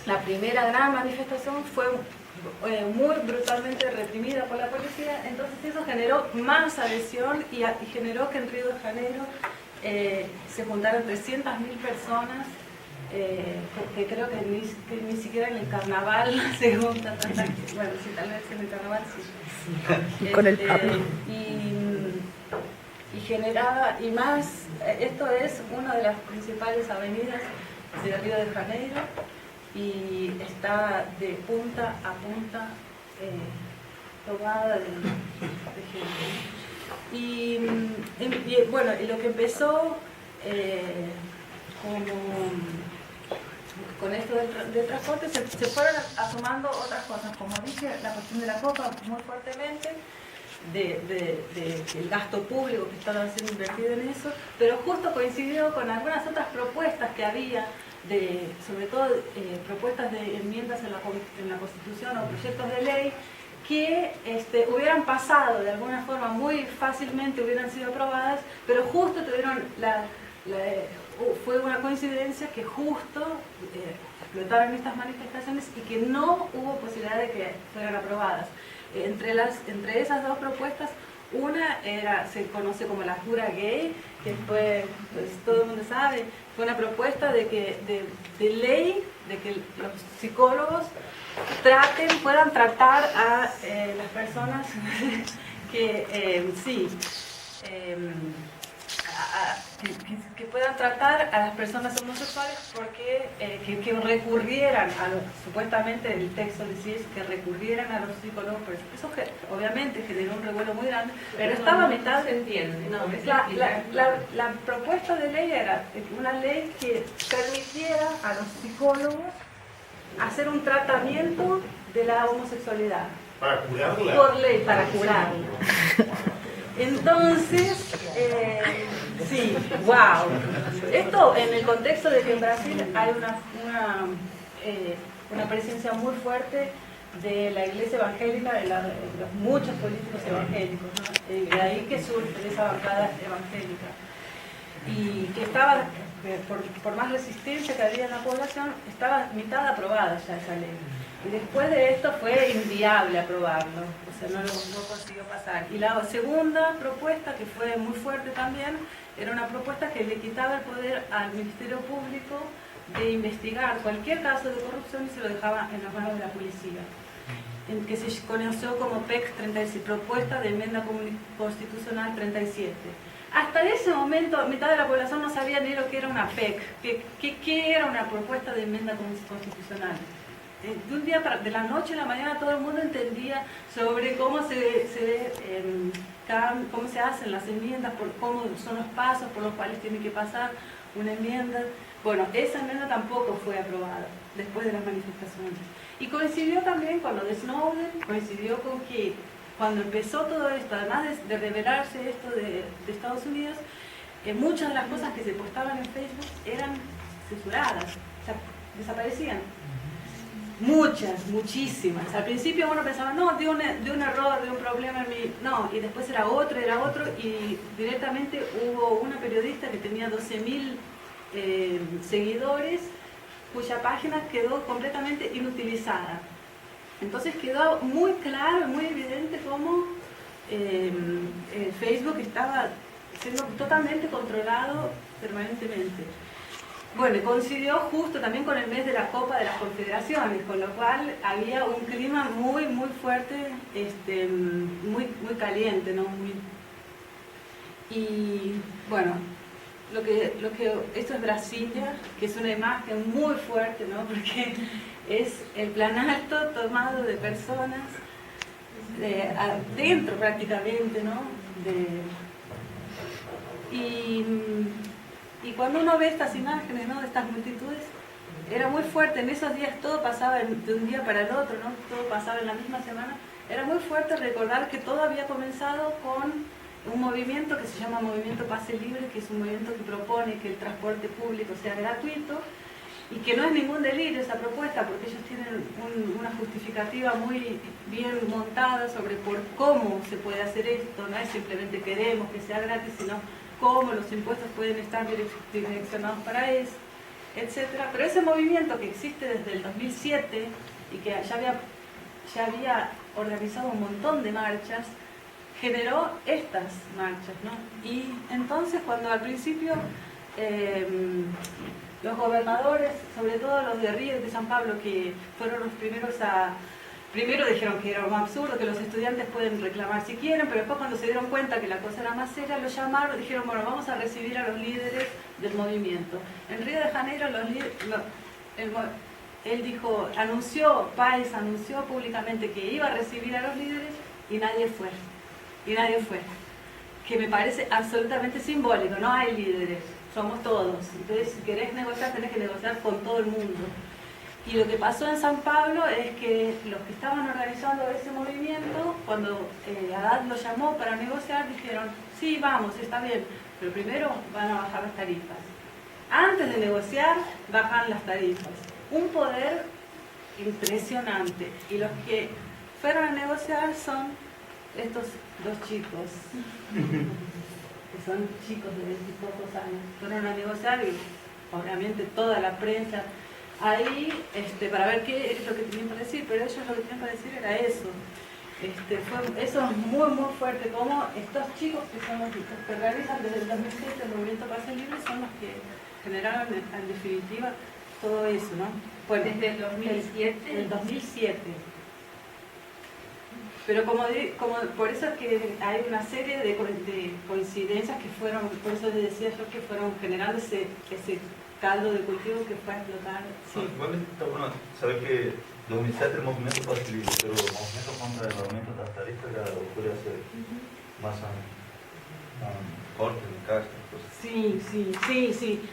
la primera gran manifestación fue muy brutalmente reprimida por la policía, entonces eso generó más adhesión y generó que en Río de Janeiro se juntaron 300.000 personas, que creo que ni siquiera en el carnaval se junta tanta gente. Bueno, sí, tal vez en el carnaval sí. Con el Pablo. Y generaba, y más, esto es una de las principales avenidas de Río de Janeiro, y está de punta a punta tomada de gente. Y bueno, y lo que empezó con esto del transporte, se fueron asomando otras cosas, como dije, la cuestión de la copa muy fuertemente, del gasto público que estaba siendo invertido en eso, pero justo coincidió con algunas otras propuestas que había, sobre todo propuestas de enmiendas en la Constitución o proyectos de ley que hubieran pasado de alguna forma muy fácilmente, hubieran sido aprobadas, pero justo tuvieron fue una coincidencia que justo explotaron estas manifestaciones y que no hubo posibilidad de que fueran aprobadas. Entre esas dos propuestas, una se conoce como la jura gay, que fue, pues, todo el mundo sabe, fue una propuesta de ley, de que los psicólogos puedan tratar a las personas que puedan tratar a las personas homosexuales porque que recurrieran supuestamente el texto decía que recurrieran a los psicólogos, pero eso obviamente generó un revuelo muy grande, pero estaba a mitad. Se entiende, ¿no? La propuesta de ley era una ley que permitiera a los psicólogos hacer un tratamiento de la homosexualidad. ¿Para curarla? Por ley, para curarla. Entonces, sí, wow. Esto en el contexto de que en Brasil hay una presencia muy fuerte de la iglesia evangélica, de los muchos políticos evangélicos, ¿no? De ahí que surge esa bancada evangélica. Y que estaba, por más resistencia que había en la población, estaba mitad aprobada ya esa ley. Y después de esto fue inviable aprobarlo, o sea, no consiguió pasar. Y la segunda propuesta, que fue muy fuerte también, era una propuesta que le quitaba el poder al Ministerio Público de investigar cualquier caso de corrupción y se lo dejaba en las manos de la policía, que se conoció como PEC 37, Propuesta de Enmienda Constitucional 37. Hasta ese momento, mitad de la población no sabía ni lo que era una PEC, qué era una propuesta de enmienda constitucional. De un día de la noche a la mañana todo el mundo entendía sobre cómo cómo se hacen las enmiendas, cómo son los pasos por los cuales tiene que pasar una enmienda. Bueno, esa enmienda tampoco fue aprobada después de las manifestaciones. Y coincidió también con lo de Snowden, coincidió con que cuando empezó todo esto, además de revelarse esto de Estados Unidos, muchas de las cosas que se postaban en Facebook eran censuradas, o sea, desaparecían. Muchas, muchísimas. Al principio uno pensaba, no, de un error, de un problema en mi... No, y después era otro, y directamente hubo una periodista que tenía 12.000 seguidores, cuya página quedó completamente inutilizada. Entonces quedó muy claro, muy evidente cómo Facebook estaba siendo totalmente controlado permanentemente. Bueno, y coincidió justo también con el mes de la Copa de las Confederaciones, con lo cual había un clima muy, muy fuerte, muy, muy caliente, ¿no? Y bueno, esto es Brasilia, que es una imagen muy fuerte, ¿no? Porque es el Planalto tomado de personas, adentro prácticamente, ¿no? Y cuando uno ve estas imágenes, ¿no? De estas multitudes, era muy fuerte. En esos días todo pasaba de un día para el otro, ¿no? Todo pasaba en la misma semana. Era muy fuerte recordar que todo había comenzado con un movimiento que se llama Movimiento Pase Libre, que es un movimiento que propone que el transporte público sea gratuito y que no es ningún delirio esa propuesta, porque ellos tienen una justificativa muy bien montada sobre cómo se puede hacer esto. No es simplemente queremos que sea gratis, sino cómo los impuestos pueden estar direccionados para eso. etcétera. Pero ese movimiento que existe desde el 2007 y que ya había organizado un montón de marchas, generó estas marchas, ¿no? Y entonces cuando al principio los gobernadores, sobre todo los de Río y de San Pablo, que fueron los primeros primero dijeron que era un absurdo, que los estudiantes pueden reclamar si quieren, pero después cuando se dieron cuenta que la cosa era más seria, lo llamaron y dijeron, bueno, vamos a recibir a los líderes del movimiento. En Río de Janeiro, él dijo, Páez anunció públicamente que iba a recibir a los líderes y nadie fue. Que me parece absolutamente simbólico, no hay líderes, somos todos. Entonces, si querés negociar, tenés que negociar con todo el mundo. Y lo que pasó en San Pablo es que los que estaban organizando ese movimiento, cuando Haddad los llamó para negociar, dijeron, sí, vamos, está bien, pero primero van a bajar las tarifas. Antes de negociar, bajan las tarifas. Un poder impresionante. Y los que fueron a negociar son estos dos chicos, que son chicos de 20 y pocos años. Fueron a negociar y obviamente toda la prensa ahí para ver qué es lo que tenían para decir, pero ellos lo que tenían para decir era eso. Eso es muy muy fuerte, como estos chicos que son los que realizan desde el 2007 el movimiento Pase Libre son los que generaron en definitiva todo eso, ¿no? Bueno, desde el 2007. El 2007. Pero como por eso es que hay una serie de coincidencias que fueron, por eso les decía yo que fueron generando ese caldo de cultivo que fue a explotar. Sí. Igual está bueno saber que 2007 el movimiento Pase Libre, pero el movimiento contra el aumento de las tarifas ya ocurre hace más años. Cortes de Castro. Sí.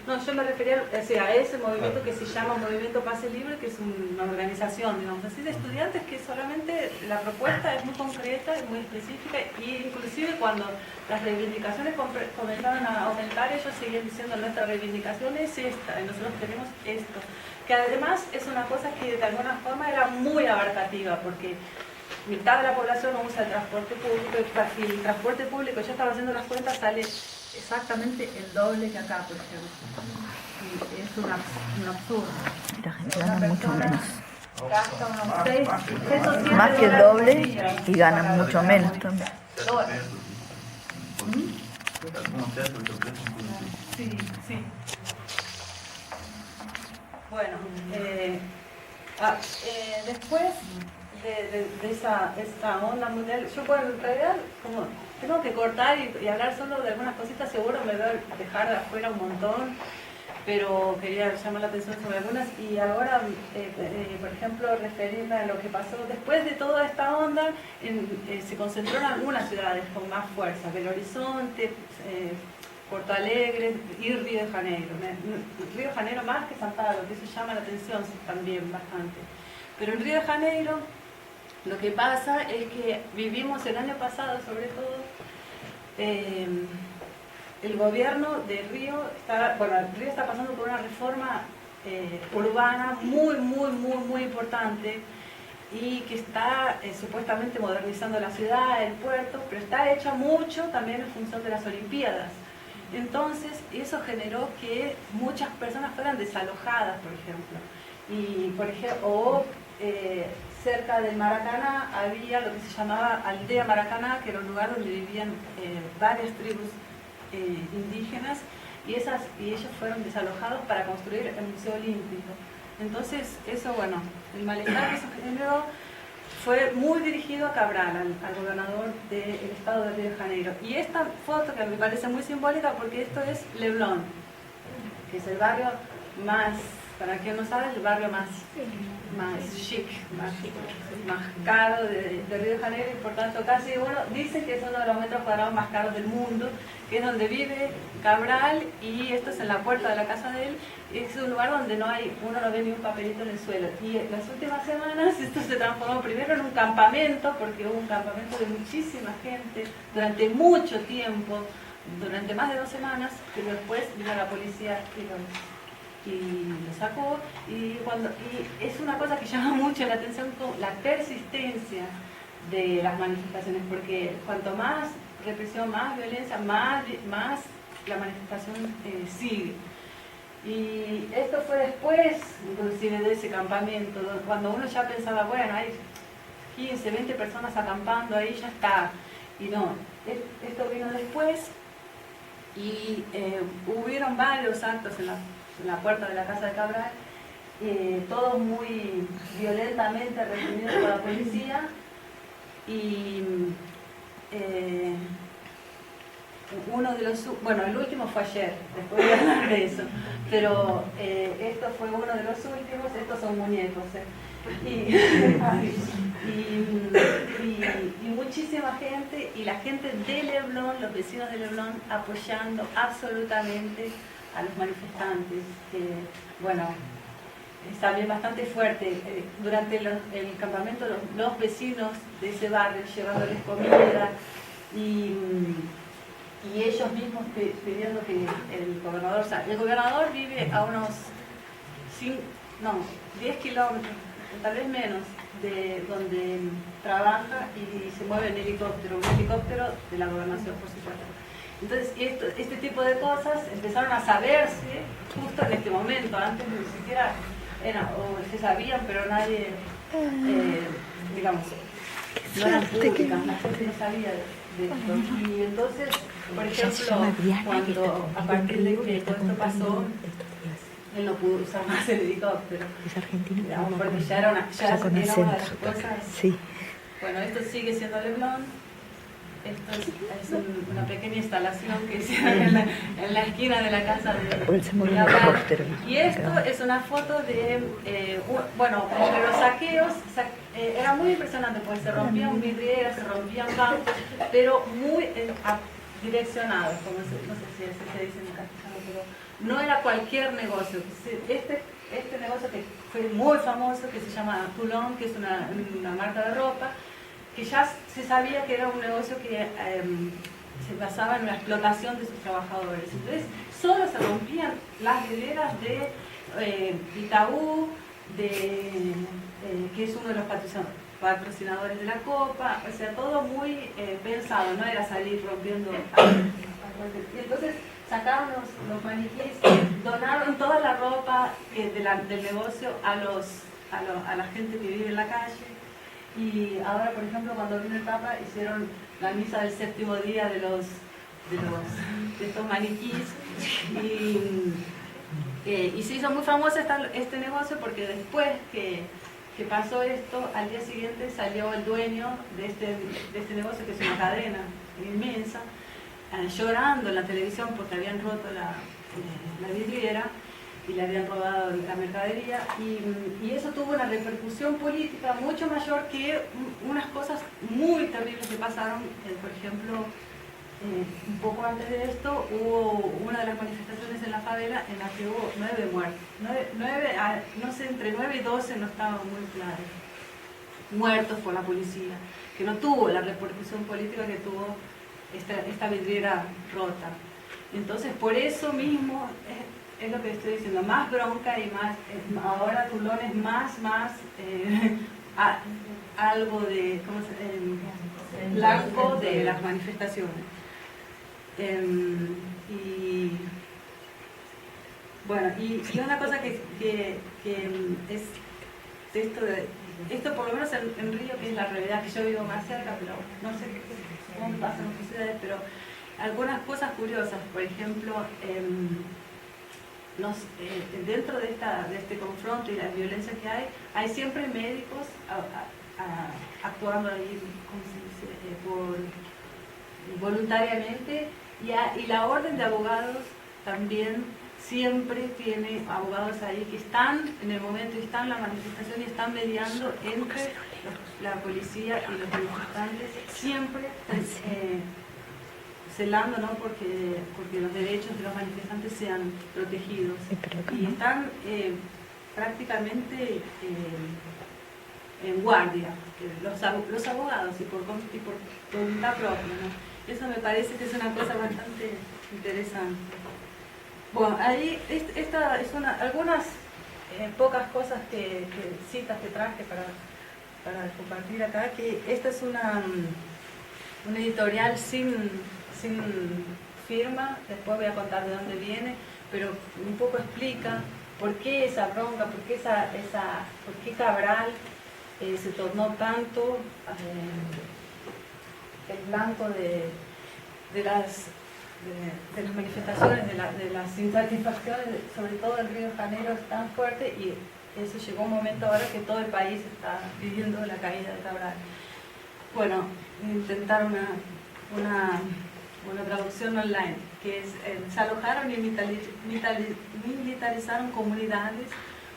No, yo me refería a ese movimiento que se llama Movimiento Pase Libre, que es una organización, digamos así, de estudiantes que solamente la propuesta es muy concreta, es muy específica, y inclusive cuando las reivindicaciones comenzaron a aumentar, ellos seguían diciendo nuestra reivindicación es esta, y nosotros tenemos esto. Que además es una cosa que de alguna forma era muy abarcativa, porque mitad de la población no usa el transporte público, y el transporte público, yo estaba haciendo las cuentas, sale exactamente el doble que acá, por ejemplo. Y es un absurdo. La gente gana mucho menos. Gasta unos 6 pesos, 7 Más que el dólares doble por día. y ganan mucho menos también. Sí. Bueno, después de esa onda mundial, yo en realidad como tengo que cortar y hablar solo de algunas cositas, seguro me voy a dejar de afuera un montón, pero quería llamar la atención sobre algunas y ahora, por ejemplo, referirme a lo que pasó después de toda esta onda, se concentró en algunas ciudades con más fuerza, Belo Horizonte, Porto Alegre y Río de Janeiro. Río de Janeiro más que San Pablo, que eso llama la atención también bastante. Pero en Río de Janeiro lo que pasa es que vivimos el año pasado, sobre todo, el gobierno de Río Río está pasando por una reforma urbana muy importante y que está supuestamente modernizando la ciudad, el puerto, pero está hecha mucho también en función de las Olimpiadas. Entonces, eso generó que muchas personas fueran desalojadas, por ejemplo. Y, cerca del Maracaná había lo que se llamaba Aldea Maracaná, que era un lugar donde vivían varias tribus indígenas, y ellos fueron desalojados para construir el Museo Olímpico. Entonces, eso, el malestar que eso generó fue muy dirigido a Cabral, al gobernador del estado de Río de Janeiro. Y esta foto, que me parece muy simbólica, porque esto es Leblon, que es el barrio más, para quien no sabe, el barrio más chic, más caro de Río de Janeiro, y por tanto casi dice que es uno de los metros cuadrados más caros del mundo, que es donde vive Cabral, y esto es en la puerta de la casa de él. Es un lugar donde uno no ve ni un papelito en el suelo. Y en las últimas semanas esto se transformó primero en un campamento, porque hubo un campamento de muchísima gente durante mucho tiempo, durante más de 2 semanas, pero después vino la policía y lo sacó. Y es una cosa que llama mucho la atención, la persistencia de las manifestaciones, porque cuanto más represión, más violencia, más la manifestación sigue. Y esto fue después, inclusive, de ese campamento, cuando uno ya pensaba, bueno, hay 15, 20 personas acampando ahí, ya está. Y no, esto vino después y hubieron varios actos en la puerta de la casa de Cabral, todos muy violentamente reprimidos por la policía. Y uno de los, bueno, el último fue ayer, después voy a hablar de eso, pero esto fue uno de los últimos. Estos son muñecos, y muchísima gente, y la gente de Leblon, los vecinos de Leblon, apoyando absolutamente a los manifestantes, que, bueno, es también bastante fuerte. Durante el campamento, los vecinos de ese barrio llevándoles comida y ellos mismos pidiendo que el gobernador salga. El gobernador vive a unos 10 kilómetros, tal vez menos, de donde trabaja, y se mueve en helicóptero, un helicóptero de la gobernación, por supuesto. Entonces, este tipo de cosas empezaron a saberse justo en este momento. Antes ni siquiera o se sabían, pero nadie, digamos, no eran públicas, la gente no sabía de esto. Y entonces, por ejemplo, cuando a partir de que todo esto pasó, él no pudo usar más el helicóptero, digamos, porque ya era una de las cosas. Sí. Bueno, esto sigue siendo Leblon. Esto es una pequeña instalación que hicieron en la esquina de la casa de la Paz. Y esto es una foto de, bueno, entre los saqueos, era muy impresionante, porque se rompían vidrieras, se rompían bancos, pero muy direccionados, como no sé si se dice en castellano, pero no era cualquier negocio. Este negocio que fue muy famoso, que se llama Toulon, que es una marca de ropa, que ya se sabía que era un negocio que se basaba en la explotación de sus trabajadores. Entonces, solo se rompían las vidrieras de Itaú, que es uno de los patrocinadores de la Copa, o sea, todo muy pensado, no era salir rompiendo. Y entonces sacaron los maniquíes, donaron toda la ropa del negocio a la gente que vive en la calle. Y ahora, por ejemplo, cuando vino el Papa, hicieron la misa del séptimo día de estos maniquís, y se hizo muy famoso este negocio, porque después que pasó esto, al día siguiente salió el dueño de este negocio, que es una cadena inmensa, llorando en la televisión porque habían roto la vidriera y le habían robado la mercadería, y eso tuvo una repercusión política mucho mayor que unas cosas muy terribles que pasaron. Por ejemplo, un poco antes de esto hubo una de las manifestaciones en la favela en la que hubo 9 muertos, no sé, entre 9 y 12, no estaba muy claro, muertos por la policía, que no tuvo la repercusión política que tuvo esta vidriera rota. Entonces, por eso mismo es lo que estoy diciendo, más bronca, y más, ahora Toulon es más algo de, ¿cómo se blanco de las manifestaciones. Y bueno, y una cosa que es esto por lo menos en Río, que es la realidad, que yo vivo más cerca, pero no sé cómo pasa en otras ciudades, pero algunas cosas curiosas. Por ejemplo, dentro de este confronto y la violencia que hay siempre médicos actuando ahí, ¿cómo se dice?, voluntariamente, y la orden de abogados también siempre tiene abogados ahí que están en el momento, y están en la manifestación, y están mediando entre la policía y los manifestantes, siempre celando, ¿no?, porque los derechos de los manifestantes sean protegidos, y están prácticamente en guardia, los abogados, y por voluntad propia, ¿no? Eso me parece que es una cosa bastante interesante. Bueno, ahí estas son algunas pocas cosas citas que traje para compartir acá, que esta es una editorial sin firma, después voy a contar de dónde viene, pero un poco explica por qué esa bronca, por qué Cabral se tornó tanto el blanco de las manifestaciones, de las insatisfacciones, sobre todo en Río de Janeiro, es tan fuerte, y eso llegó un momento ahora que todo el país está viviendo la caída de Cabral. Bueno, intentar una traducción online, que es, se alojaron y militarizaron comunidades,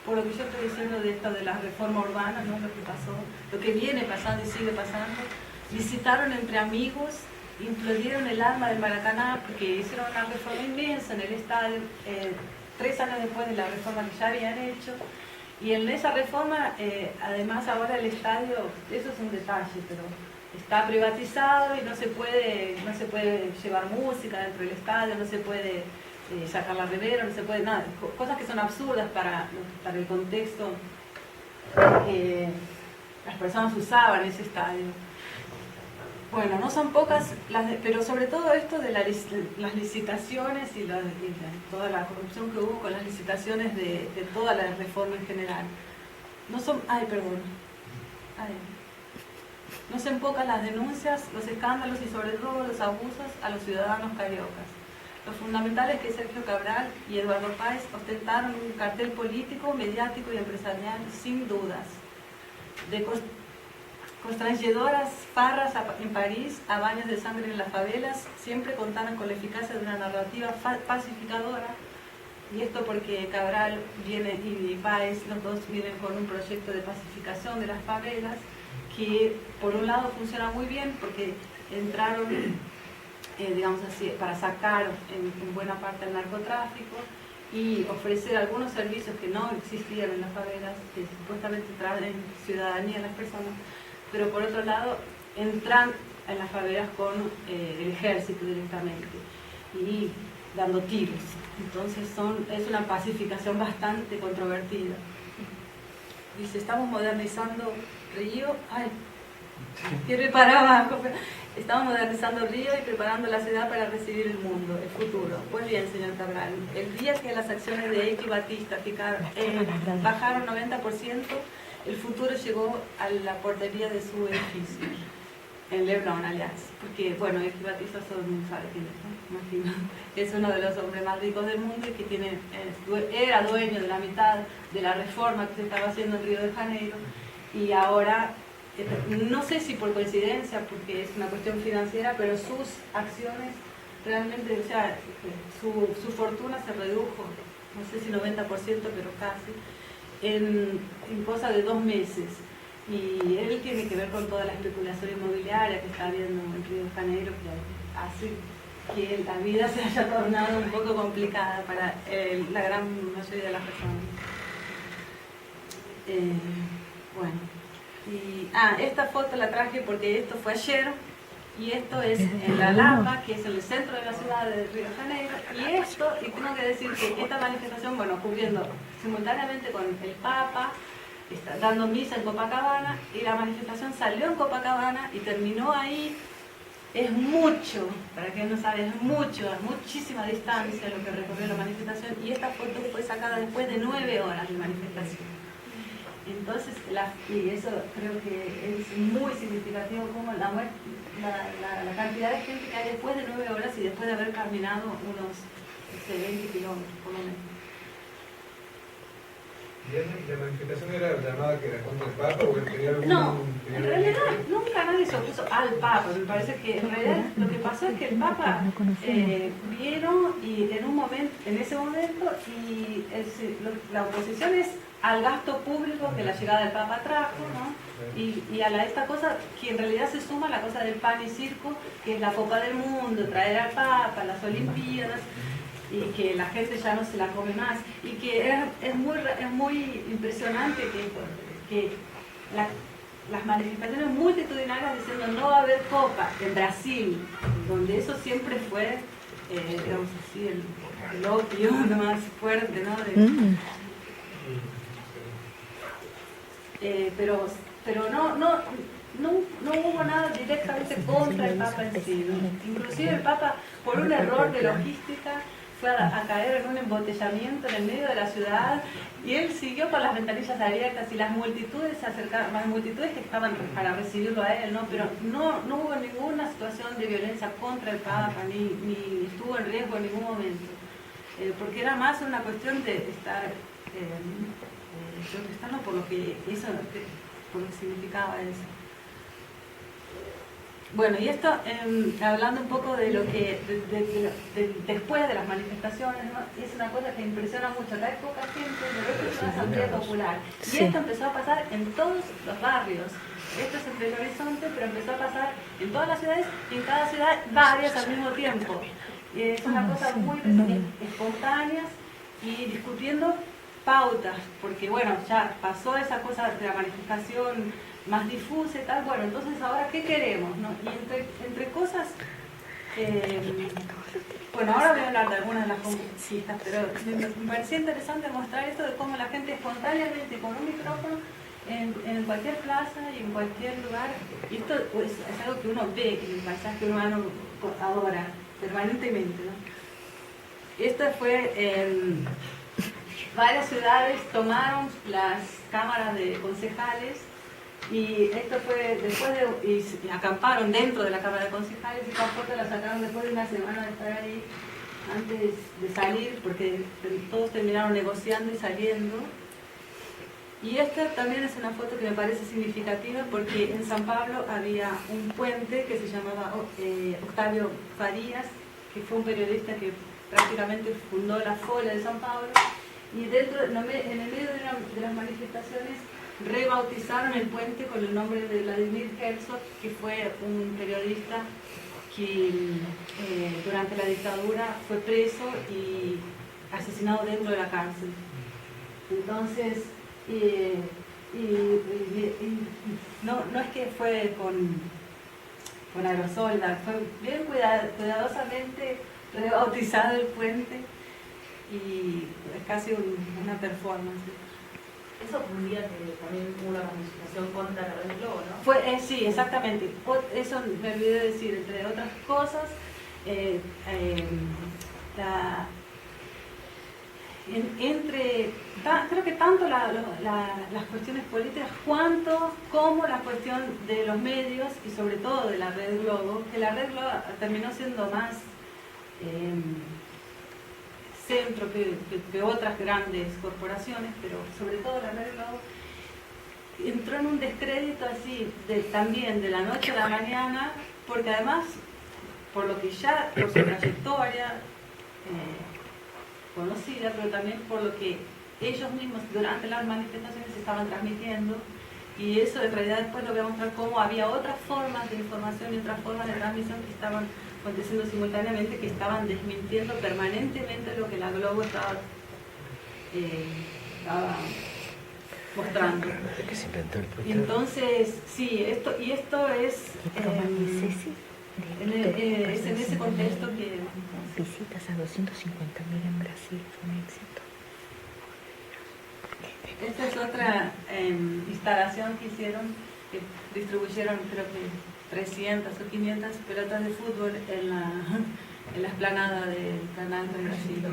por lo que yo estoy diciendo de esto de la reforma urbana, ¿no? Lo que pasó, lo que viene pasando y sigue pasando. Visitaron entre amigos, implodieron el alma del Maracaná, porque hicieron una reforma inmensa en el estadio, 3 años después de la reforma que ya habían hecho. Y en esa reforma, además ahora el estadio, eso es un detalle, pero está privatizado y no se puede llevar música dentro del estadio, no se puede sacar la revera, no se puede nada, cosas que son absurdas para el contexto que las personas usaban ese estadio. Bueno, no son pocas, pero sobre todo esto de las licitaciones y toda la corrupción que hubo con las licitaciones de toda la reforma en general. No son pocas las denuncias, los escándalos y sobre todo los abusos a los ciudadanos cariocas. Lo fundamental es que Sergio Cabral y Eduardo Páez ostentaron un cartel político, mediático y empresarial sin dudas, de constrangedoras farras en París, a baños de sangre en las favelas, siempre contaron con la eficacia de una narrativa pacificadora, y esto porque Cabral y Páez, los dos vienen con un proyecto de pacificación de las favelas, que por un lado funciona muy bien porque entraron, digamos así, para sacar en buena parte el narcotráfico y ofrecer algunos servicios que no existían en las favelas, que supuestamente traen ciudadanía a las personas, pero por otro lado entran en las favelas con el ejército directamente y dando tiros. Entonces es una pacificación bastante controvertida. Dice, estamos modernizando Río, estamos modernizando Río y preparando la ciudad para recibir el mundo, el futuro. Pues bien, señor Cabral, el día que las acciones de X Batista bajaron 90%, el futuro llegó a la portería de su edificio, en Leblon, aliás. Porque, bueno, X Batista sabe quién es, ¿no? Imagino. Es uno de los hombres más ricos del mundo y que era dueño de la mitad de la reforma que se estaba haciendo en Río de Janeiro. Y ahora, no sé si por coincidencia, porque es una cuestión financiera, pero sus acciones realmente, o sea, su fortuna se redujo, no sé si 90%, pero casi, en cosa de 2 meses. Y él tiene que ver con toda la especulación inmobiliaria que está habiendo en Río de Janeiro, que hace que la vida se haya tornado un poco complicada para la gran mayoría de las personas. Bueno, esta foto la traje porque esto fue ayer, y esto es en La Lapa, que es el centro de la ciudad de Río de Janeiro, y tengo que decir que esta manifestación, bueno, ocurriendo simultáneamente con el Papa, está dando misa en Copacabana, y la manifestación salió en Copacabana y terminó ahí. Es mucho, para quien no sabe, es muchísima distancia lo que recorrió la manifestación, y esta foto fue sacada después de 9 horas de manifestación. Entonces, y eso creo que es muy significativo, como la cantidad de gente que hay después de 9 horas y después de haber caminado unos 20 kilómetros, por lo menos. ¿Y la manifestación era llamada que era contra el Papa o tenía algún...? No, en realidad nunca nadie se opuso al Papa. Me parece que en realidad lo que pasó es que el Papa vieron y en ese momento, y la oposición es al gasto público que la llegada del Papa trajo, ¿no? Y a esta cosa que en realidad se suma a la cosa del pan y circo, que es la Copa del Mundo, traer al Papa, las Olimpiadas, y que la gente ya no se la come más, y que es muy impresionante que las manifestaciones multitudinarias diciendo no va a haber copa en Brasil, donde eso siempre fue, digamos así, el opio más fuerte, ¿no? Pero no hubo nada directamente contra el Papa en sí, ¿no? Inclusive el Papa, por un error de logística, fue a caer en un embotellamiento en el medio de la ciudad y él siguió con las ventanillas abiertas y las multitudes se acercaban, las multitudes que estaban para recibirlo a él, ¿no? Pero no hubo ninguna situación de violencia contra el Papa, ni estuvo en riesgo en ningún momento, porque era más una cuestión de estar protestando por lo que hizo, por lo que significaba eso. Bueno, y esto, hablando un poco de lo que, después de las manifestaciones, ¿no? Es una cosa que impresiona mucho. Acá hay poca gente, pero esto es una asamblea popular. Y esto empezó a pasar en todos los barrios. Esto es en Belo Horizonte, pero empezó a pasar en todas las ciudades y en cada ciudad varias al mismo tiempo. Y es una cosa muy espontánea y discutiendo pautas, porque bueno, ya pasó esa cosa de la manifestación más difusa y tal, bueno, entonces ahora ¿qué queremos? ¿No? Y entre cosas, bueno, ahora voy a hablar de algunas de las conquistas, pero me parecía interesante mostrar esto de cómo la gente espontáneamente con un micrófono en cualquier plaza y en cualquier lugar, y esto pues, es algo que uno ve en el paisaje urbano ahora, permanentemente, ¿no? Esto fue en varias ciudades, tomaron las cámaras de concejales. Y esto fue después de, y acamparon dentro de la Cámara de Concejales y esta foto la sacaron después de una semana de estar ahí, antes de salir, porque todos terminaron negociando y saliendo. Y esta también es una foto que me parece significativa porque en San Pablo había un puente que se llamaba Octavio Farías, que fue un periodista que prácticamente fundó la Folia de San Pablo, y dentro, en el medio de las manifestaciones rebautizaron el puente con el nombre de Vladimir Herzog, que fue un periodista que durante la dictadura fue preso y asesinado dentro de la cárcel. Entonces, no es que fue con aerosol, fue bien cuidadosamente rebautizado el puente y es casi una performance. Eso fue un día que también hubo una manifestación contra la Red Globo, ¿no? Fue, sí, exactamente. Eso me olvidé de decir, entre otras cosas, creo que tanto las cuestiones políticas como la cuestión de los medios y sobre todo de la Red Globo, que la Red Globo terminó siendo más centro que otras grandes corporaciones, pero sobre todo la Red Globo entró en un descrédito así también de la noche a la mañana, porque además por su trayectoria conocida, pero también por lo que ellos mismos durante las manifestaciones estaban transmitiendo, y eso en realidad después lo voy a mostrar cómo había otras formas de información y otras formas de transmisión que estaban aconteciendo simultáneamente, que estaban desmintiendo permanentemente lo que la Globo estaba mostrando. Entonces, sí, esto es en ese contexto que... Visitas a 250.000 en Brasil, fue un éxito. Esta es otra instalación que hicieron, que distribuyeron creo que 300 o 500 pelotas de fútbol en la explanada del canal de Brasil.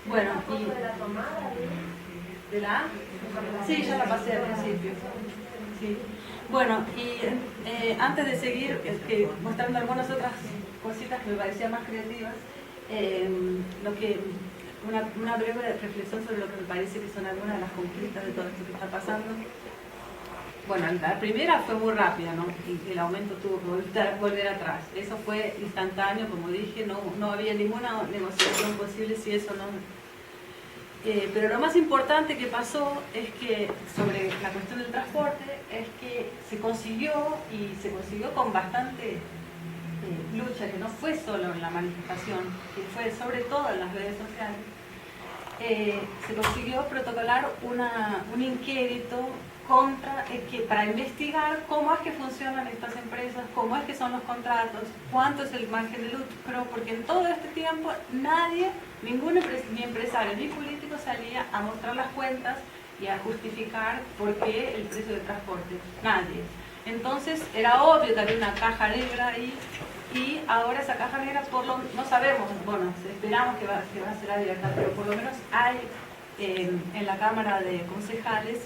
Bueno, y de la tomada ¿de la? Sí, ya la pasé al principio. Sí. Bueno, y antes de seguir mostrando algunas otras cositas que me parecían más creativas, una breve reflexión sobre lo que me parece que son algunas de las conquistas de todo esto que está pasando. Bueno, la primera fue muy rápida, ¿no? Y el aumento tuvo que volver atrás. Eso fue instantáneo, como dije, no había ninguna negociación posible si eso no... pero lo más importante que pasó es que, sobre la cuestión del transporte, es que se consiguió, y se consiguió con bastante lucha, que no fue solo en la manifestación, que fue sobre todo en las redes sociales, se consiguió protocolar un inquérito para investigar cómo es que funcionan estas empresas, cómo es que son los contratos, cuánto es el margen de lucro, porque en todo este tiempo ni empresario ni político salía a mostrar las cuentas y a justificar por qué el precio del transporte. Nadie. Entonces era obvio que había una caja negra ahí Y ahora esa caja negra, no sabemos, bueno, esperamos que va a ser abierta, pero por lo menos hay en la Cámara de Concejales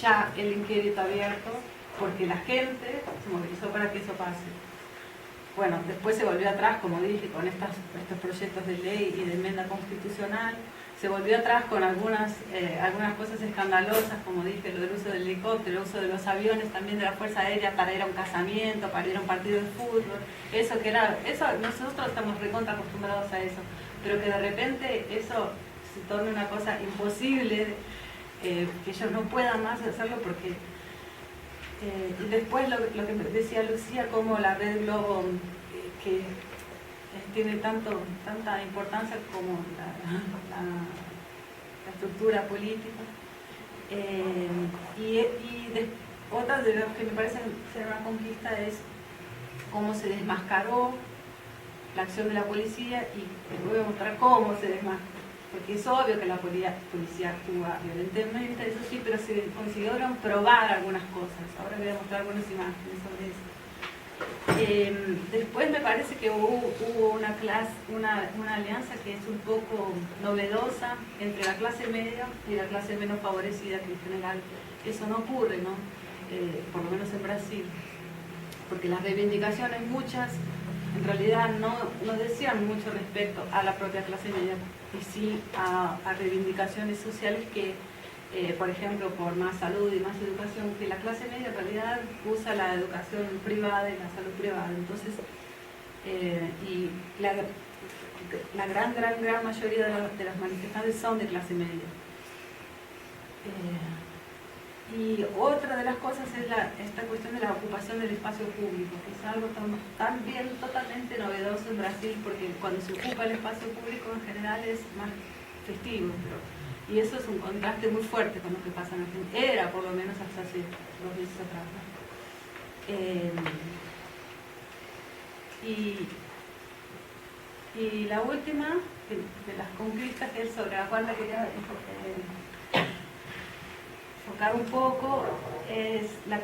ya el inquérito abierto, porque la gente se movilizó para que eso pase. Bueno, después se volvió atrás, como dije, con estos proyectos de ley y de enmienda constitucional. Se volvió atrás con algunas cosas escandalosas, como dije, lo del uso del helicóptero, el uso de los aviones, también de la Fuerza Aérea para ir a un casamiento, para ir a un partido de fútbol. Eso nosotros estamos recontra acostumbrados a eso, pero que de repente eso se torne una cosa imposible, que ellos no puedan más hacerlo porque... y después lo que decía Lucía, como la red Globo, que tiene tanta importancia como la estructura política. Otra de las que me parece ser una conquista es cómo se desmascaró la acción de la policía, y les voy a mostrar cómo se desmascaró. Porque es obvio que la policía actúa violentemente, eso sí, pero se consiguieron probar algunas cosas. Ahora voy a mostrar algunas imágenes sobre eso. Después me parece que hubo una alianza que es un poco novedosa entre la clase media y la clase menos favorecida, que en general eso no ocurre, ¿no? Por lo menos en Brasil. Porque las reivindicaciones, muchas, en realidad no decían mucho respecto a la propia clase media, y sí a reivindicaciones sociales que, por ejemplo, por más salud y más educación, que la clase media en realidad usa la educación privada y la salud privada. Entonces, y la gran mayoría de las manifestantes son de clase media. Y otra de las cosas es esta cuestión de la ocupación del espacio público, que es algo también totalmente novedoso en Brasil, porque cuando se ocupa el espacio público en general es más festivo, y eso es un contraste muy fuerte con lo que pasa en Argentina. Era por lo menos hasta hace 2 meses atrás, ¿no? Y la última de las conquistas, que es sobre la cual me quería enfocar un poco, es la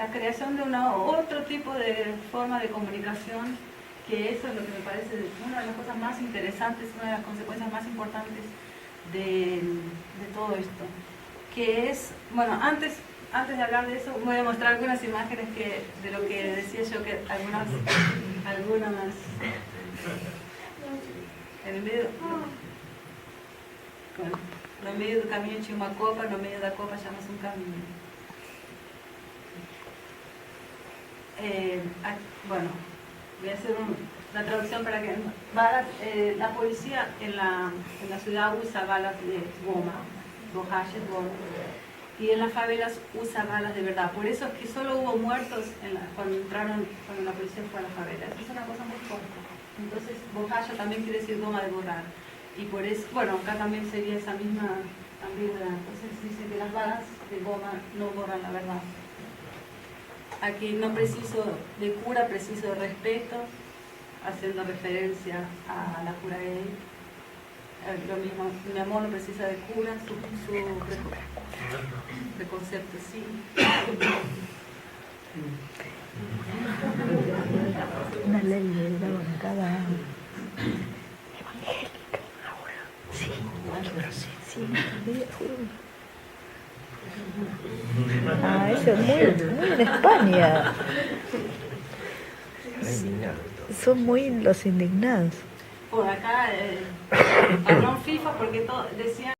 creación de otro tipo de forma de comunicación, que eso es lo que me parece una de las cosas más interesantes, una de las consecuencias más importantes de todo esto, que es, bueno, antes de hablar de eso voy a mostrar algunas imágenes de lo que decía yo, que algunas en el medio, bueno, no medio do caminho tinha uma copa, no medio da copa chama-se um caminho. Bueno, voy a hacer una traducción para que... la policía en la ciudad usa balas de goma, borrachas, goma, y en las favelas usa balas de verdad. Por eso es que solo hubo muertos cuando la policía fue a las favelas. Es una cosa muy fuerte. Entonces, borracha también quiere decir goma de borrar. Y por eso, bueno, acá también sería esa misma ambigüedad. Entonces dice que las balas de goma no borran la verdad. Aquí no preciso de cura, preciso de respeto, haciendo referencia a la cura de él. Lo mismo, mi amor no precisa de cura, su preconcepto sí. Una ley de la bancada evangélica ahora. Sí, sí, ah, eso es muy en España. Son muy los indignados. Por acá, patrón FIFA, porque decían